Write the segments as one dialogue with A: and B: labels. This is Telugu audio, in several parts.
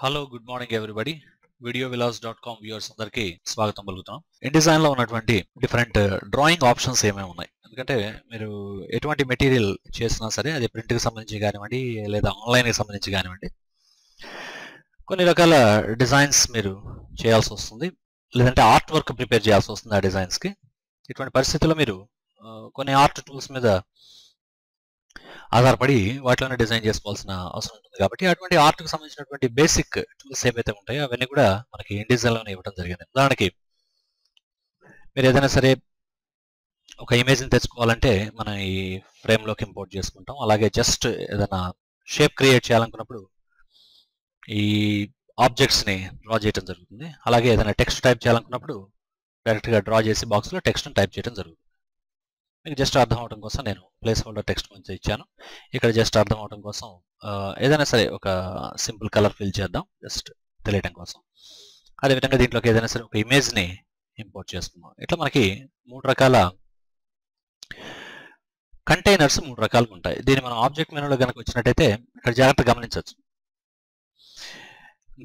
A: Hello good morning everybody videovillas.com viewers అందరికీ స్వాగతం పలుకుతున్నాం. InDesign లో ఉన్నటువంటి డిఫరెంట్ డ్రాయింగ్ ఆప్షన్స్ ఏమేమి ఉన్నాయి, ఎందుకంటే మీరు ఎటువంటి మెటీరియల్ చేసినా సరే అది ప్రింట్ కి సంబంధించి కానివ్వండి లేదా ఆన్లైన్ కి సంబంధించి కానివ్వండి కొన్ని రకాల డిజైన్స్ మీరు చేయాల్సి వస్తుంది, లేదంటే ఆర్ట్ వర్క్ ప్రిపేర్ చేయాల్సి వస్తుంది ఆ డిజైన్స్ కి. ఇటువంటి పరిస్థితుల్లో మీరు కొన్ని ఆర్ట్ టూల్స్ మీద ఆధారపడి వాటిలోనే డిజైన్ చేసుకోవాల్సిన అవసరం ఉంటుంది. కాబట్టి అటువంటి ఆర్ట్కి సంబంధించినటువంటి బేసిక్ టూల్స్ ఏవైతే ఉంటాయో అవన్నీ కూడా మనకి InDesignలోనే ఇవ్వడం జరిగింది. ఉదాహరణకి మీరు ఏదైనా సరే ఒక ఇమేజ్ని తెచ్చుకోవాలంటే మనం ఈ ఫ్రేమ్లోకి ఇంపోర్ట్ చేసుకుంటాం. అలాగే జస్ట్ ఏదైనా షేప్ క్రియేట్ చేయాలనుకున్నప్పుడు ఈ ఆబ్జెక్ట్స్ని డ్రా చేయడం జరుగుతుంది. అలాగే ఏదైనా టెక్స్ట్ టైప్ చేయాలనుకున్నప్పుడు డైరెక్ట్గా డ్రా చేసి బాక్స్లో టెక్స్ట్ని టైప్ చేయడం జరుగుతుంది. మీకు జస్ట్ అర్థం అవడం కోసం నేను ప్లేస్ హోల్డర్ టెక్స్ట్ కొంచెం ఇచ్చాను. ఇక్కడ జస్ట్ అర్థం అవడం కోసం ఏదైనా సరే ఒక సింపుల్ కలర్ ఫిల్ చేద్దాం, జస్ట్ తెలియడం కోసం. అదేవిధంగా దీంట్లోకి ఏదైనా సరే ఒక ఇమేజ్ని ఇంపోర్ట్ చేసుకున్నాం. ఇట్లా మనకి మూడు రకాల కంటైనర్స్ మూడు రకాలుగా ఉంటాయి. దీన్ని మనం ఆబ్జెక్ట్ మెనూలో కనుక వచ్చినట్టయితే ఇక్కడ జాగ్రత్తగా గమనించవచ్చు.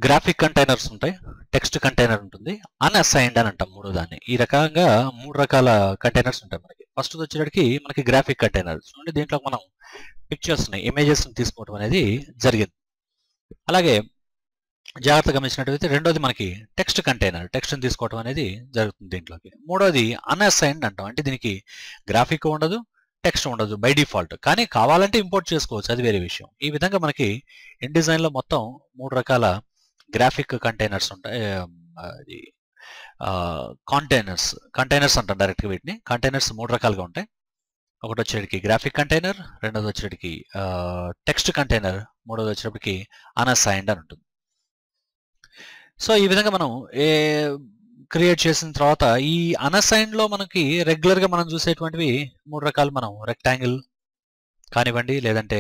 A: గ్రాఫిక్ కంటైనర్స్ ఉంటాయి, టెక్స్ట్ కంటైనర్ ఉంటుంది, అన్అసైన్డ్ అని అంటాం మూడో దాన్ని. ఈ రకంగా మూడు రకాల కంటైనర్స్ ఉంటాయి మనకి. ఫస్ట్ వచ్చేటికి మనకి గ్రాఫిక్ కంటైనర్ చూడండి, దీంట్లో మనం పిక్చర్స్ని ఇమేజెస్ని తీసుకోవడం అనేది జరిగింది. అలాగే జాగ్రత్తగా గమనించినట్లయితే రెండోది మనకి టెక్స్ట్ కంటైనర్, టెక్స్ట్ని తీసుకోవడం అనేది జరుగుతుంది దీంట్లోకి. మూడోది అన్అసైన్డ్ అంటాం, అంటే దీనికి గ్రాఫిక్ ఉండదు, టెక్స్ట్ ఉండదు బై డిఫాల్ట్, కానీ కావాలంటే ఇంపోర్ట్ చేసుకోవచ్చు, అది వేరే విషయం. ఈ విధంగా మనకి InDesignలో మొత్తం మూడు రకాల గ్రాఫిక్ కంటైనర్స్ ఉంటాయి. అది కంటైనర్స్ అంటాం డైరెక్ట్గా వీటిని. కంటైనర్స్ మూడు రకాలుగా ఉంటాయి. ఒకటి వచ్చేటికి గ్రాఫిక్ కంటైనర్, రెండోది వచ్చేటికి టెక్స్ట్ కంటైనర్, మూడోది వచ్చేటప్పటికి అన్అసైన్డ్ అని ఉంటుంది. సో ఈ విధంగా మనం క్రియేట్ చేసిన తర్వాత ఈ అన్అసైన్డ్లో మనకి రెగ్యులర్గా మనం చూసేటువంటివి మూడు రకాలు. మనం రెక్టాంగిల్ కానివ్వండి, లేదంటే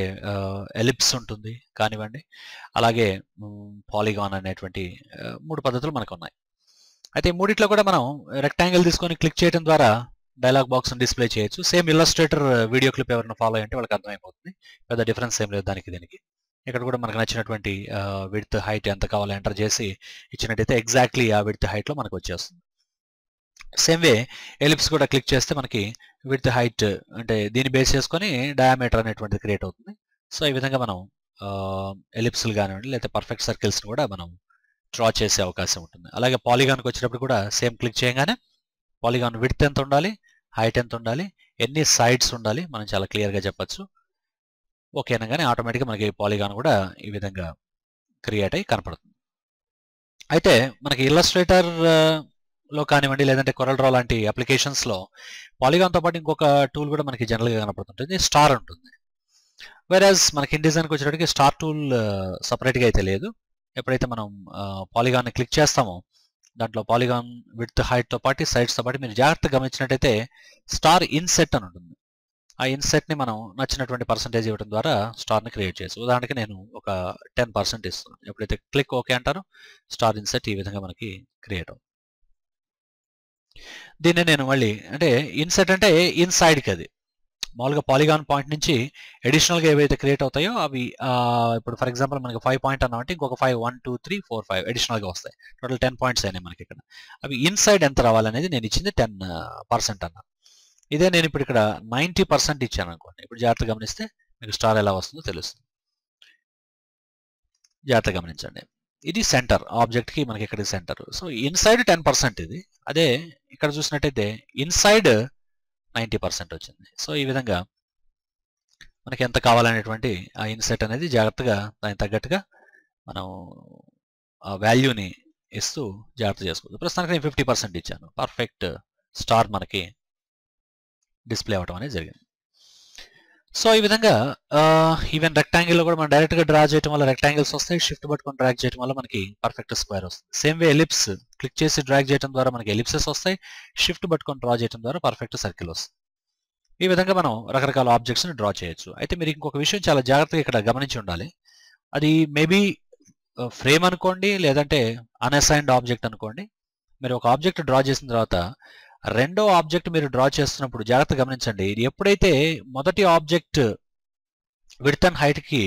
A: ఎలిప్స్ ఉంటుంది కానివ్వండి, అలాగే పాలిగాన్ అనేటువంటి మూడు పద్ధతులు మనకు ఉన్నాయి. అయితే ఈ మూడిట్లో కూడా మనం రెక్టాంగిల్ తీసుకొని క్లిక్ చేయడం ద్వారా డైలాగ్ బాక్స్ డిస్ప్లే చేయొచ్చు. సేమ్ ఇల్లస్ట్రేటర్ వీడియో క్లిప్ ఎవరైనా ఫాలో అయ్యంటే వాళ్ళకి అర్థమైపోతుంది, పెద్ద డిఫరెన్స్ ఏం లేదు దానికి దీనికి. ఇక్కడ కూడా మనకు నచ్చినటువంటి విడ్త్ హైట్ ఎంత కావాలో ఎంటర్ చేసి ఇచ్చినట్టయితే ఎగ్జాక్ట్లీ ఆ విడ్త్ హైట్లో మనకు వచ్చేస్తుంది. సేమ్ వే ఎలిప్స్ కూడా క్లిక్ చేస్తే మనకి విడ్త్ హైట్ అంటే దీన్ని బేస్ చేసుకొని డయామీటర్ అనేటువంటిది క్రియేట్ అవుతుంది. సో ఈ విధంగా మనం ఎలిప్స్లు కానివ్వండి లేదా పర్ఫెక్ట్ సర్కిల్స్ని కూడా మనం డ్రా చేసే అవకాశం ఉంటుంది. అలాగే పాలిగాన్కి వచ్చినప్పుడు కూడా సేమ్ క్లిక్ చేయగానే పాలిగాన్ విడ్త్ ఎంత ఉండాలి, హైట్ ఎంత ఉండాలి, ఎన్ని సైడ్స్ ఉండాలి మనం చాలా క్లియర్గా చెప్పచ్చు. ఓకే అనగానే ఆటోమేటిక్గా మనకి పాలిగాన్ కూడా ఈ విధంగా క్రియేట్ అయ్యి కనపడుతుంది. అయితే మనకి ఇల్లస్ట్రేటర్ లో కానివ్వండి లేదంటే కొరల్ డ్రా లాంటి అప్లికేషన్స్లో పాలిగాన్తో పాటు ఇంకొక టూల్ కూడా మనకి జనరల్గా కనపడుతుంటుంది, స్టార్ ఉంటుంది. వెరాజ్ మనకి InDesignకి వచ్చేటప్పటికి స్టార్ టూల్ సపరేట్గా అయితే లేదు. ఎప్పుడైతే మనం పాలిగాన్ని క్లిక్ చేస్తామో దాంట్లో పాలిగాన్ విడ్త్ హైట్తో పాటు సైడ్స్తో పాటు మీరు జాగ్రత్తగా గమనించినట్టయితే స్టార్ ఇన్సెట్ అని ఉంటుంది. ఆ ఇన్సెట్ని మనం నచ్చినటువంటి పర్సంటేజ్ ఇవ్వడం ద్వారా స్టార్ని క్రియేట్ చేయొచ్చు. ఉదాహరణకి నేను ఒక 10% ఇస్తున్నాను. ఎప్పుడైతే క్లిక్ ఓకే అంటారో స్టార్ ఇన్సెట్ ఈ విధంగా మనకి క్రియేట్ అవుతుంది. దీన్ని నేను మళ్ళీ అంటే ఇన్సెట్ అంటే ఇన్సైడ్కి, అది మామూలుగా పాలిగాన్ పాయింట్ నుంచి అడిషనల్గా ఏవైతే క్రియేట్ అవుతాయో అవి ఇప్పుడు ఫర్ ఎగ్జాంపుల్ మనకి 5 పాయింట్ అన్నామంటే ఇంకొక 5 1 2 3 4 5 అడిషనల్గా వస్తాయి. టోటల్ 10 పాయింట్స్ అయినాయి మనకి ఇక్కడ. అవి ఇన్సైడ్ ఎంత రావాలనేది నేను ఇచ్చింది 10% అన్నా. ఇదే నేను ఇప్పుడు ఇక్కడ 90% ఇచ్చాను అనుకోండి. ఇప్పుడు జాగ్రత్తగా గమనిస్తే మీకు స్టార్ ఎలా వస్తుందో తెలుస్తుంది. జాగ్రత్తగా గమనించండి, ఇది సెంటర్ ఆబ్జెక్ట్కి మనకి ఇక్కడ సెంటర్. సో ఇన్సైడ్ 10% ఇది. అదే ఇక్కడ చూసినట్టయితే ఇన్సైడ్ 90% వచ్చింది. సో ఈ విధంగా మనకి ఎంత కావాలనేటువంటి ఆ ఇన్సెట్ అనేది జాగ్రత్తగా దానికి తగ్గట్టుగా మనం ఆ వాల్యూని ఇస్తూ జాగ్రత్త చేసుకోవచ్చు. ప్రస్తుతానికి నేను 50% ఇచ్చాను. పర్ఫెక్ట్ స్టార్ మనకి డిస్ప్లే అవ్వడం అనేది జరిగింది. సో ఈ విధంగా ఈవెన్ రెక్టాంగిల్లో కూడా మనం డైరెక్ట్గా డ్రా చేయడం వల్ల రెక్టాంగిల్స్ వస్తాయి, షిఫ్ట్ పట్టుకొని డ్రాగ్ చేయడం వల్ల మనకి పర్ఫెక్ట్ స్క్వేర్ వస్తుంది. సేమ్ వే ఎలిప్స్ క్లిక్ చేసి డ్రాగ్ చేయడం ద్వారా మనకి ఎలిప్సెస్ వస్తాయి, షిఫ్ట్ పట్టుకొని డ్రా చేయడం ద్వారా పర్ఫెక్ట్ సర్కిల్ వస్తుంది. ఈ విధంగా మనం రకరకాల ఆబ్జెక్ట్స్ని డ్రా చేయొచ్చు. అయితే మీరు ఇంకొక విషయం చాలా జాగ్రత్తగా ఇక్కడ గమనించి ఉండాలి. అది మేబీ ఫ్రేమ్ అనుకోండి లేదంటే అన్అసైన్డ్ ఆబ్జెక్ట్ అనుకోండి. మీరు ఒక ఆబ్జెక్ట్ డ్రా చేసిన తర్వాత రెండో ఆబ్జెక్ట్ మీరు డ్రా చేస్తున్నప్పుడు జాగ్రత్తగా గమనించండి, ఇది ఎప్పుడైతే మొదటి ఆబ్జెక్ట్ విడ్త్ అండ్ హైట్కి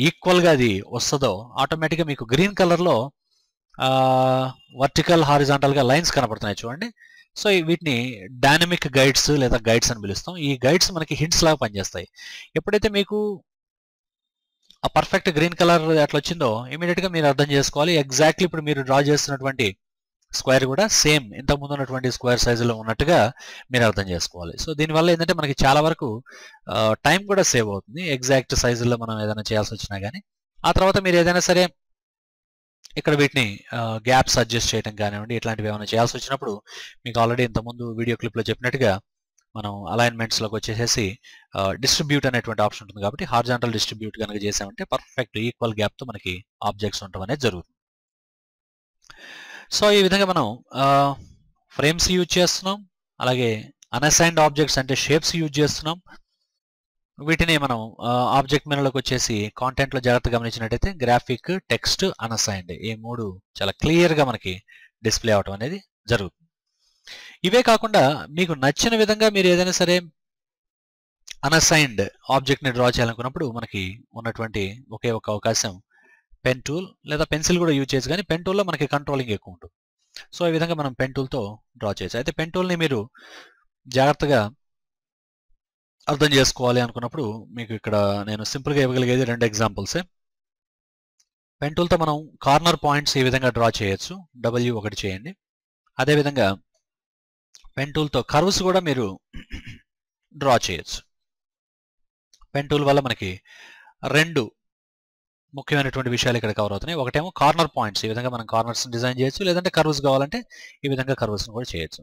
A: ఈక్వల్గా అది వస్తుందో ఆటోమేటిక్గా మీకు గ్రీన్ కలర్లో వర్టికల్ హారిజాంటల్గా లైన్స్ కనపడుతున్నాయి చూడండి. సో వీటిని డైనమిక్ గైడ్స్ లేదా గైడ్స్ అని పిలుస్తాం. ఈ గైడ్స్ మనకి హింట్స్ లాగా పనిచేస్తాయి. ఎప్పుడైతే మీకు ఆ పర్ఫెక్ట్ గ్రీన్ కలర్ అట్లా వచ్చిందో ఇమీడియట్గా మీరు అర్థం చేసుకోవాలి ఎగ్జాక్ట్లీ ఇప్పుడు మీరు డ్రా చేస్తున్నటువంటి స్క్వేర్ కూడా సేమ్ ఇంతకుముందు ఉన్నటువంటి స్క్వేర్ సైజులో ఉన్నట్టుగా మీరు అర్థం చేసుకోవాలి. సో దీనివల్ల ఏంటంటే మనకి చాలా వరకు టైం కూడా సేవ్ అవుతుంది. ఎగ్జాక్ట్ సైజుల్లో మనం ఏదైనా చేయాల్సి వచ్చినా కానీ ఆ తర్వాత మీరు ఏదైనా సరే ఇక్కడ వీటిని గ్యాప్స్ అడ్జస్ట్ చేయడం కానివ్వండి ఇట్లాంటివి ఏమైనా చేయాల్సి వచ్చినప్పుడు మీకు ఆల్రెడీ ఇంతకుముందు వీడియో క్లిప్లో చెప్పినట్టుగా మనం అలైన్మెంట్స్లోకి వచ్చేసేసి డిస్ట్రిబ్యూట్ అనేటువంటి ఆప్షన్ ఉంటుంది కాబట్టి హారిజాంటల్ డిస్ట్రిబ్యూట్ కనుక చేసామంటే పర్ఫెక్ట్ ఈక్వల్ గ్యాప్తో మనకి ఆబ్జెక్ట్స్ ఉండటం అనేది జరుగుతుంది. సో ఈ విధంగా మనం ఫ్రేమ్స్ యూజ్ చేస్తున్నాం, అలాగే అన్అసైన్డ్ ఆబ్జెక్ట్స్ అంటే షేప్స్ యూజ్ చేస్తున్నాం. వీటిని మనం ఆబ్జెక్ట్ మెనూలోకి వచ్చేసి కాంటెంట్లో జాగ్రత్తగా గమనించినట్టయితే గ్రాఫిక్, టెక్స్ట్, అన్అసైన్డ్ ఈ మూడు చాలా క్లియర్గా మనకి డిస్ప్లే అవటం అనేది జరుగుతుంది. ఇవే కాకుండా మీకు నచ్చిన విధంగా మీరు ఏదైనా సరే అన్అసైన్డ్ ఆబ్జెక్ట్ని డ్రా చేయాలనుకున్నప్పుడు మనకి ఉన్నటువంటి ఒకే ఒక అవకాశం పెన్ టూల్ లేదా పెన్సిల్ కూడా యూజ్ చేయొచ్చు, కానీ పెన్ టూల్లో మనకి కంట్రోలింగ్ ఎక్కువ ఉంటుంది. సో ఈ విధంగా మనం పెన్ టూల్తో డ్రా చేయొచ్చు. అయితే పెన్ టూల్ని మీరు జాగ్రత్తగా అర్థం చేసుకోవాలి అనుకున్నప్పుడు మీకు ఇక్కడ నేను సింపుల్గా ఇవ్వగలిగేది 2 ఎగ్జాంపుల్సే. పెన్ టూల్తో మనం కార్నర్ పాయింట్స్ ఈ విధంగా డ్రా చేయొచ్చు. W1 చేయండి. అదేవిధంగా పెన్ టూల్తో కర్వ్స్ కూడా మీరు డ్రా చేయొచ్చు. పెన్ టూల్ వల్ల మనకి 2 ముఖ్యమైనటువంటి విషయాలు ఇక్కడ కవర్ అవుతున్నాయి. ఒకటేమో కార్నర్ పాయింట్స్, ఈ విధంగా మనం కార్నర్స్ డిజైన్ చేయొచ్చు, లేదంటే కర్వ్స్ కావాలంటే ఈ విధంగా కర్వ్స్ని కూడా చేయొచ్చు.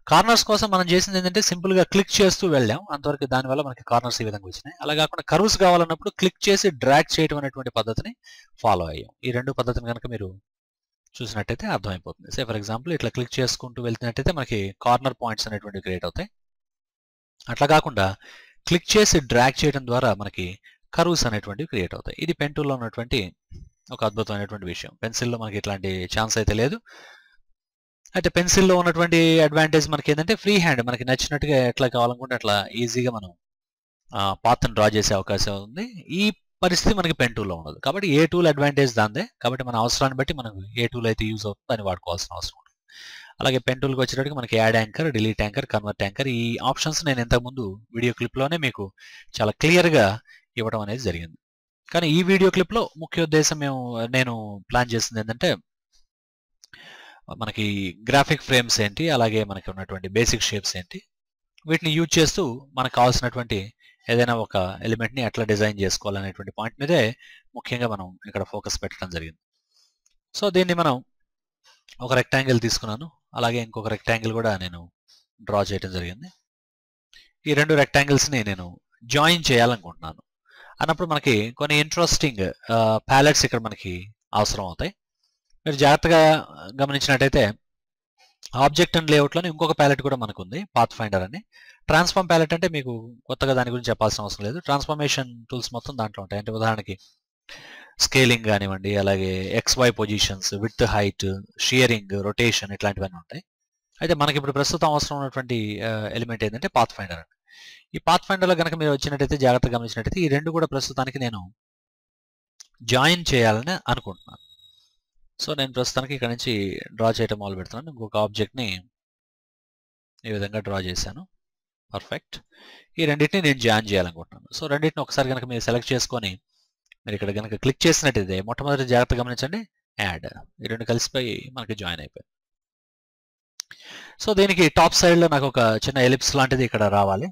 A: కార్నర్స్ కోసం మనం చేసింది ఏంటంటే సింపుల్గా క్లిక్ చేస్తూ వెళ్ళాం, అంతవరకు దానివల్ల మనకి కార్నర్స్ ఈ విధంగా వచ్చినాయి. అలా కాకుండా కర్వ్స్ కావాలన్నప్పుడు క్లిక్ చేసి డ్రాగ్ చేయడం అనేటువంటి పద్ధతిని ఫాలో అయ్యాం. ఈ 2 పద్ధతిని కనుక మీరు చూసినట్టయితే అర్థమైపోతుంది. సే ఫర్ ఎగ్జాంపుల్ ఇట్లా క్లిక్ చేసుకుంటూ వెళ్తున్నట్టయితే మనకి కార్నర్ పాయింట్స్ అనేటువంటి క్రియేట్ అవుతాయి. అట్లా కాకుండా క్లిక్ చేసి డ్రాగ్ చేయడం ద్వారా మనకి కర్వ్స్ అనేటువంటివి క్రియేట్ అవుతాయి. ఇది పెన్ టూల్లో ఉన్నటువంటి ఒక అద్భుతమైనటువంటి విషయం. పెన్సిల్లో మనకి ఇట్లాంటి ఛాన్స్ అయితే లేదు. అయితే పెన్సిల్లో ఉన్నటువంటి అడ్వాంటేజ్ మనకి ఏంటంటే ఫ్రీ హ్యాండ్, మనకి నచ్చినట్టుగా ఎట్లా కావాలనుకుంటే అట్లా ఈజీగా మనం పాత్ని డ్రా చేసే అవకాశం ఉంది. ఈ పరిస్థితి మనకి పెన్ టూల్లో ఉండదు. కాబట్టి ఏ టూల్ అడ్వాంటేజ్ దాందే. కాబట్టి మన అవసరాన్ని బట్టి మనకు ఏ టూల్ అయితే యూజ్ అవుతుందో దాన్ని వాడుకోవాల్సిన అవసరం ఉంటుంది. అలాగే పెన్ టూల్కి వచ్చేటప్పటికి మనకి add anchor, delete anchor, convert anchor ఈ ఆప్షన్స్ నేను ఇంతకుముందు వీడియో క్లిప్లోనే మీకు చాలా క్లియర్గా ఇవ్వడం అనేది జరిగింది. కానీ ఈ వీడియో క్లిప్లో ముఖ్య ఉద్దేశం నేను ప్లాన్ చేసింది ఏంటంటే మనకి గ్రాఫిక్ ఫ్రేమ్స్ ఏంటి, అలాగే మనకి ఉన్నటువంటి బేసిక్ షేప్స్ ఏంటి, వీటిని యూజ్ చేస్తూ మనకు కావాల్సినటువంటి ఏదైనా ఒక ఎలిమెంట్ని ఎట్లా డిజైన్ చేసుకోవాలనేటువంటి పాయింట్ మీదే ముఖ్యంగా మనం ఇక్కడ ఫోకస్ పెట్టడం జరిగింది. సో దీన్ని మనం ఒక రెక్టాంగిల్ తీసుకున్నాను, అలాగే ఇంకొక రెక్టాంగిల్ కూడా నేను డ్రా చేయడం జరిగింది. ఈ 2 రెక్టాంగిల్స్ని నేను జాయిన్ చేయాలనుకుంటున్నాను అన్నప్పుడు మనకి కొన్ని ఇంట్రెస్టింగ్ ప్యాలెట్స్ ఇక్కడ మనకి అవసరం అవుతాయి. మీరు జాగ్రత్తగా గమనించినట్టయితే ఆబ్జెక్ట్ అండ్ లేఅవుట్లోనే ఇంకొక ప్యాలెట్ కూడా మనకు ఉంది, పాత్ ఫైండర్ అని. ట్రాన్స్ఫార్మ్ ప్యాలెట్ అంటే మీకు కొత్తగా దాని గురించి చెప్పాల్సిన అవసరం లేదు. ట్రాన్స్ఫర్మేషన్ టూల్స్ మొత్తం దాంట్లో ఉంటాయి. అంటే ఉదాహరణకి స్కేలింగ్ కానివ్వండి, అలాగే XY positions, width, height, shearing, rotation ఇట్లాంటివన్నీ ఉంటాయి. అయితే మనకి ఇప్పుడు ప్రస్తుతం అవసరం ఉన్నటువంటి ఎలిమెంట్ ఏంటంటే పాత్ ఫైండర్ అండి. ఈ పాత్ ఫైండర్లో కనుక మీరు వచ్చినట్టయితే జాగ్రత్తగా గమనించినట్టయితే ఈ 2 కూడా ప్రస్తుతానికి నేను జాయిన్ చేయాలని అనుకుంటున్నాను. సో నేను ప్రస్తుతానికి ఇక్కడ నుంచి డ్రా చేయడం మొదలు పెడుతున్నాను. ఇంకొక ఆబ్జెక్ట్ని ఈ విధంగా డ్రా చేశాను. పర్ఫెక్ట్. ఈ రెండింటిని నేను జాయిన్ చేయాలనుకుంటున్నాను. సో రెండింటిని ఒకసారి కనుక మీరు సెలెక్ట్ చేసుకొని మీరు ఇక్కడ కనుక క్లిక్ చేసినట్టయితే మొట్టమొదటి జాగ్రత్తగా గమనించండి, యాడ్, ఈ 2 కలిసిపోయి మనకి జాయిన్ అయిపోయి. సో దీనికి టాప్ సైడ్లో నాకు ఒక చిన్న ఎలిప్స్ లాంటిది ఇక్కడ రావాలి.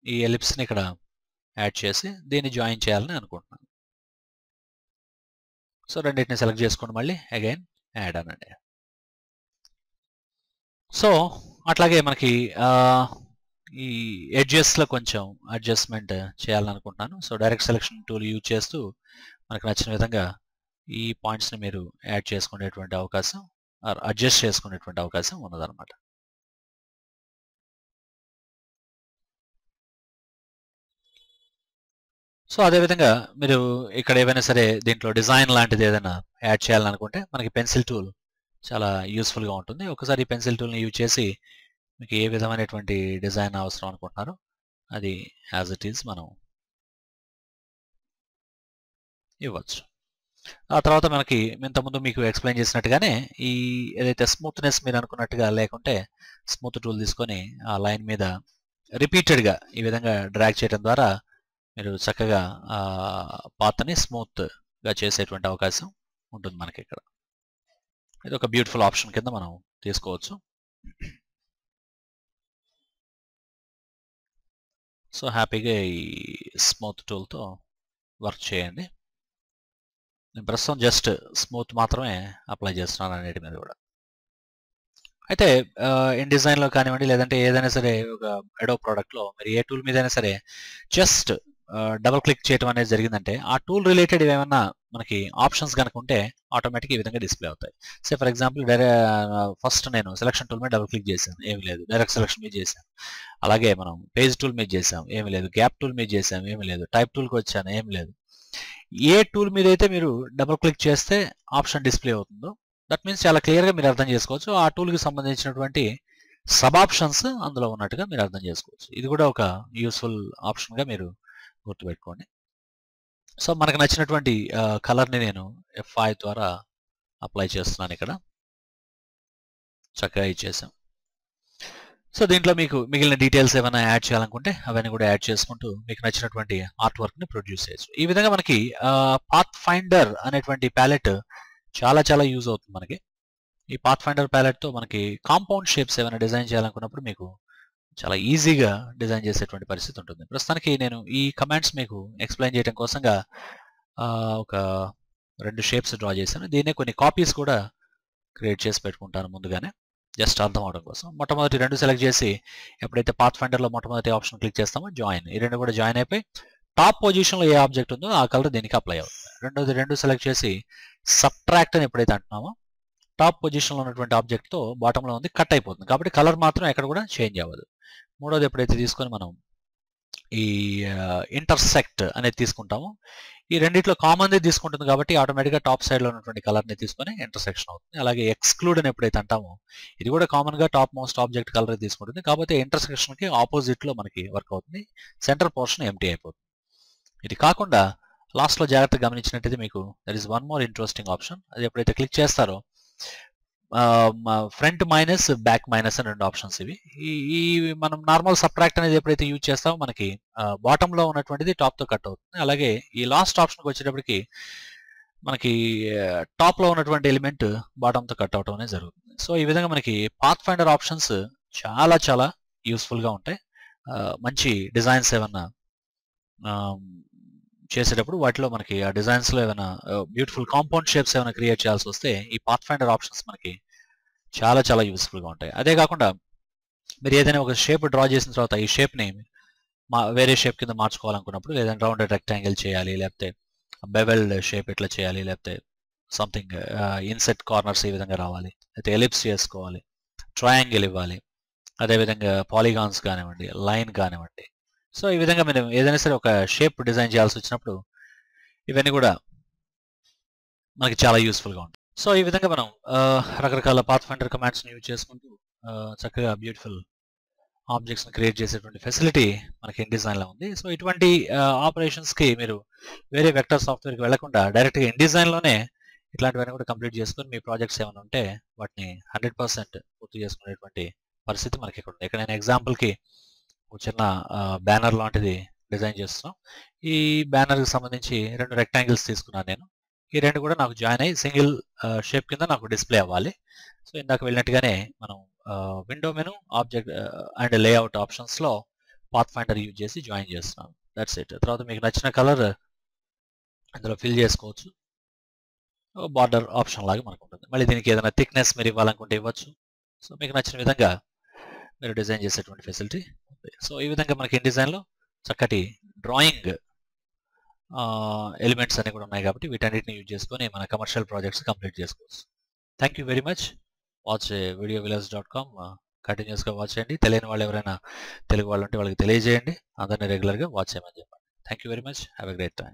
A: ఈ ఎలిప్స్ని ఇక్కడ యాడ్ చేసి దీన్ని జాయిన్ చేయాలని అనుకుంటున్నాను. సో రెండింటిని సెలెక్ట్ చేసుకోండి, మళ్ళీ అగైన్ యాడ్ అనండి. సో అట్లాగే మనకి ఈ ఎడ్జెస్లో కొంచెం అడ్జస్ట్మెంట్ చేయాలనుకుంటున్నాను. So direct selection tool use చేస్తూ మనకు నచ్చిన విధంగా ఈ పాయింట్స్ని మీరు యాడ్ చేసుకునేటువంటి అవకాశం, అడ్జస్ట్ చేసుకునేటువంటి అవకాశం ఉన్నదన్నమాట. సో అదేవిధంగా మీరు ఇక్కడ ఏవైనా సరే దీంట్లో డిజైన్ లాంటిది ఏదైనా యాడ్ చేయాలనుకుంటే మనకి పెన్సిల్ టూల్ చాలా యూస్ఫుల్గా ఉంటుంది. ఒకసారి ఈ పెన్సిల్ టూల్ని యూజ్ చేసి మీకు ఏ విధమైనటువంటి డిజైన్ అవసరం అనుకుంటున్నారో అది యాజ్ ఇట్ ఈజ్ మనం ఇవ్వచ్చు. ఆ తర్వాత మనకి ఇంతకుముందు మీకు ఎక్స్ప్లెయిన్ చేసినట్టుగానే ఈ ఏదైతే స్మూత్నెస్ మీరు అనుకున్నట్టుగా లేకుంటే స్మూత్ టూల్ తీసుకొని ఆ లైన్ మీద రిపీటెడ్గా ఈ విధంగా డ్రాగ్ చేయడం ద్వారా మీరు చక్కగా పాత్ని స్మూత్గా చేసేటువంటి అవకాశం ఉంటుంది మనకి ఇక్కడ. ఇది ఒక బ్యూటిఫుల్ ఆప్షన్ కింద మనం తీసుకోవచ్చు. సో హ్యాపీగా ఈ స్మూత్ టూల్తో వర్క్ చేయండి. నేను ప్రస్తుతం జస్ట్ స్మూత్ మాత్రమే అప్లై చేస్తున్నాను అన్నిటి మీద కూడా. అయితే ఇన్‌డిజైన్‌లో కానివ్వండి, లేదంటే ఏదైనా సరే ఒక అడోబ్ ప్రోడక్ట్‌లో మీరు ఏ టూల్ మీదైనా సరే జస్ట్ డబుల్ క్లిక్ చేయడం అనేది జరిగిందంటే ఆ టూల్ రిలేటెడ్ ఏమన్నా మనకి ఆప్షన్స్ కనుక ఉంటే ఆటోమేటిక్గా ఈ విధంగా డిస్ప్లే అవుతాయి. సే ఫర్ ఎగ్జాంపుల్ ఫస్ట్ నేను సెలక్షన్ టూల్ మీద డబుల్ క్లిక్ చేశాను, ఏమీ లేదు. డైరెక్ట్ సెలక్షన్ మీద చేశాను. అలాగే మనం పేజ్ టూల్ మీద చేసాం, ఏమీ లేదు. గ్యాప్ టూల్ మీద చేసాం, ఏమీ లేదు. టైప్ టూల్కి వచ్చాను, ఏమీ లేదు. ఏ టూల్ మీద అయితే మీరు డబుల్ క్లిక్ చేస్తే ఆప్షన్ డిస్ప్లే అవుతుందో దట్ మీన్స్ చాలా క్లియర్గా మీరు అర్థం చేసుకోవచ్చు ఆ టూల్కి సంబంధించినటువంటి సబ్ ఆప్షన్స్ అందులో ఉన్నట్టుగా మీరు అర్థం చేసుకోవచ్చు. ఇది కూడా ఒక యూస్ఫుల్ ఆప్షన్గా మీరు గుర్తుపెట్టుకోండి. సో మనకు నచ్చినటువంటి కలర్ని నేను F5 ద్వారా అప్లై చేస్తున్నాను ఇక్కడ. చక్కగా ఇచ్చేసాం. సో దీంట్లో మీకు మిగిలిన డీటెయిల్స్ ఏమైనా యాడ్ చేయాలనుకుంటే అవన్నీ కూడా యాడ్ చేసుకుంటూ మీకు నచ్చినటువంటి ఆర్ట్ వర్క్ని ప్రొడ్యూస్ చేయొచ్చు. ఈ విధంగా మనకి పాత్ ఫైండర్ అనేటువంటి ప్యాలెట్ చాలా యూజ్ అవుతుంది మనకి. ఈ పాత్ ఫైండర్ ప్యాలెట్తో మనకి కాంపౌండ్ షేప్స్ ఏమైనా డిజైన్ చేయాలనుకున్నప్పుడు మీకు చాలా ఈజీగా డిజైన్ చేసేటువంటి పరిస్థితి ఉంటుంది. ప్రస్తుతానికి నేను ఈ కమాండ్స్ మీకు ఎక్స్ప్లెయిన్ చేయడం కోసంగా ఒక 2 షేప్స్ డ్రా చేశాను. దీన్నే కొన్ని కాపీస్ కూడా క్రియేట్ చేసి పెట్టుకుంటాను ముందుగానే, జస్ట్ అర్థం అవడం కోసం. మొట్టమొదటి 2 సెలెక్ట్ చేసి ఎప్పుడైతే పాత్ ఫైండర్లో మొట్టమొదటి ఆప్షన్ క్లిక్ చేస్తామో జాయిన్, ఈ 2 కూడా జాయిన్ అయిపోయి టాప్ పొజిషన్లో ఏ ఆబ్జెక్ట్ ఉందో ఆ కలర్ దీనికి అప్లై అవుతుంది. రెండోది 2 సెలెక్ట్ చేసి సబ్ట్రాక్ట్ అని ఎప్పుడైతే అంటున్నామో టాప్ పొజిషన్లో ఉన్నటువంటి ఆబ్జెక్ట్తో బాటంలో ఉంది కట్ అయిపోతుంది, కాబట్టి కలర్ మాత్రం ఎక్కడ కూడా చేంజ్ అవ్వదు. మూడోది ఎప్పుడైతే తీసుకొని మనం ఈ ఇంటర్సెక్ట్ అనేది తీసుకుంటామో ఈ రెండిట్లో కామన్ది తీసుకుంటుంది కాబట్టి ఆటోమేటిక్గా టాప్ సైడ్లో ఉన్నటువంటి కలర్ని తీసుకొని ఇంటర్సెక్షన్ అవుతుంది. అలాగే ఎక్స్క్లూడ్ అని ఎప్పుడైతే అంటామో ఇది కూడా కామన్గా టాప్ మోస్ట్ ఆబ్జెక్ట్ కలర్ తీసుకుంటుంది, కాబట్టి ఇంటర్సెక్షన్కి ఆపోజిట్లో మనకి వర్క్ అవుతుంది. సెంటర్ పోర్షన్ ఎంటీ అయిపోతుంది. ఇది కాకుండా లాస్ట్లో జాగ్రత్తగా గమనించినట్టయితే మీకు there is one more interesting option. అది ఎప్పుడైతే క్లిక్ చేస్తారో ఫ్రంట్ మైనస్ బ్యాక్ మైనస్ అని 2 ఆప్షన్స్ ఇవి. ఈ మనం నార్మల్ సబ్ట్రాక్ట్ అనేది ఎప్పుడైతే యూజ్ చేస్తామో మనకి బాటంలో ఉన్నటువంటిది టాప్తో కట్ అవుతుంది. అలాగే ఈ లాస్ట్ ఆప్షన్కి వచ్చేటప్పటికి మనకి టాప్లో ఉన్నటువంటి ఎలిమెంట్ బాటంతో కట్ అవటం అనేది జరుగుతుంది. సో ఈ విధంగా మనకి పాత్ ఫైండర్ ఆప్షన్స్ చాలా యూస్ఫుల్గా ఉంటాయి. మంచి డిజైన్స్ ఏమన్నా చేసేటప్పుడు వాటిలో మనకి ఆ డిజైన్స్లో ఏమైనా బ్యూటిఫుల్ కాంపౌండ్ షేప్స్ ఏమైనా క్రియేట్ చేయాల్సి వస్తే ఈ పాత్ ఫైండర్ ఆప్షన్స్ మనకి చాలా యూస్ఫుల్గా ఉంటాయి. అదే కాకుండా మీరు ఏదైనా ఒక షేప్ డ్రా చేసిన తర్వాత ఈ షేప్ని వేరే షేప్ కింద మార్చుకోవాలనుకున్నప్పుడు, లేదంటే రౌండెడ్ రెక్టాంగిల్ చేయాలి, లేకపోతే బెవెల్డ్ షేప్ ఇట్లా చేయాలి, లేకపోతే సంథింగ్ ఇన్సెట్ కార్నర్స్ ఈ విధంగా రావాలి, లేకపోతే ఎలిప్స్ చేసుకోవాలి, ట్రయాంగిల్ ఇవ్వాలి, అదేవిధంగా పాలిగాన్స్ కానివ్వండి, లైన్ కానివ్వండి. సో ఈ విధంగా మనం ఏదైనా సరే ఒక షేప్ డిజైన్ చేయాల్సి వచ్చినప్పుడు ఇవన్నీ కూడా మనకి చాలా యూస్ఫుల్గా ఉంటాయి. సో ఈ విధంగా మనం రకరకాల పాత్ ఫైండర్ కమాండ్స్ని యూజ్ చేసుకుంటూ చక్కగా బ్యూటిఫుల్ ఆబ్జెక్ట్స్ని క్రియేట్ చేసేటువంటి ఫెసిలిటీ మనకి ఇన్‌డిజైన్లో ఉంది. సో ఇటువంటి ఆపరేషన్స్కి మీరు వేరే వెక్టర్ సాఫ్ట్వేర్కి వెళ్లకుండా డైరెక్ట్గా ఇన్‌డిజైన్లోనే ఇట్లాంటివన్నీ కూడా కంప్లీట్ చేసుకొని మీ ప్రాజెక్ట్స్ ఏమైనా ఉంటే వాటిని 100% పూర్తి చేసుకునేటువంటి పరిస్థితి మనకి ఇక్కడ ఉంది. ఇక్కడ నేను ఎగ్జాంపుల్కి ఒక చిన్న బ్యానర్ లాంటిది డిజైన్ చేస్తున్నాం. ఈ బ్యానర్కి సంబంధించి 2 రెక్టాంగిల్స్ తీసుకున్నాను నేను. ఈ 2 కూడా నాకు జాయిన్ అయ్యి సింగిల్ షేప్ కింద నాకు డిస్ప్లే అవ్వాలి. సో ఇందాక వెళ్ళినట్టుగానే మనం window menu, object and layout ఆప్షన్స్లో పాత్ ఫైండర్ యూజ్ చేసి జాయిన్ చేస్తున్నాం. That's it. తర్వాత మీకు నచ్చిన కలర్ అందులో ఫిల్ చేసుకోవచ్చు. బార్డర్ ఆప్షన్ లాగా మనకు ఉంటుంది. మళ్ళీ దీనికి ఏదైనా థిక్నెస్ మీరు ఇవ్వాలనుకుంటే ఇవ్వచ్చు. సో మీకు నచ్చిన విధంగా మీరు డిజైన్ చేసేటువంటి ఫెసిలిటీ ఉంది. సో ఈ విధంగా మనకి ఇన్‌డిజైన్లో చక్కటి డ్రాయింగ్ ఎలిమెంట్స్ అన్ని కూడా ఉన్నాయి కాబట్టి వీటన్నిటిని యూజ్ చేసుకొని మన కమర్షియల్ ప్రాజెక్ట్స్ కంప్లీట్ చేసుకోవచ్చు. Thank you very much. Watch videovillage.com కంటిన్యూస్గా వాచ్ చేయండి. తెలియని వాళ్ళు ఎవరైనా తెలుగు వాళ్ళు ఉంటే వాళ్ళకి తెలియజేయండి. అందరినీ రెగ్యులర్గా వాచ్ చేయమని చెప్పండి. Thank you very much. Have a great time.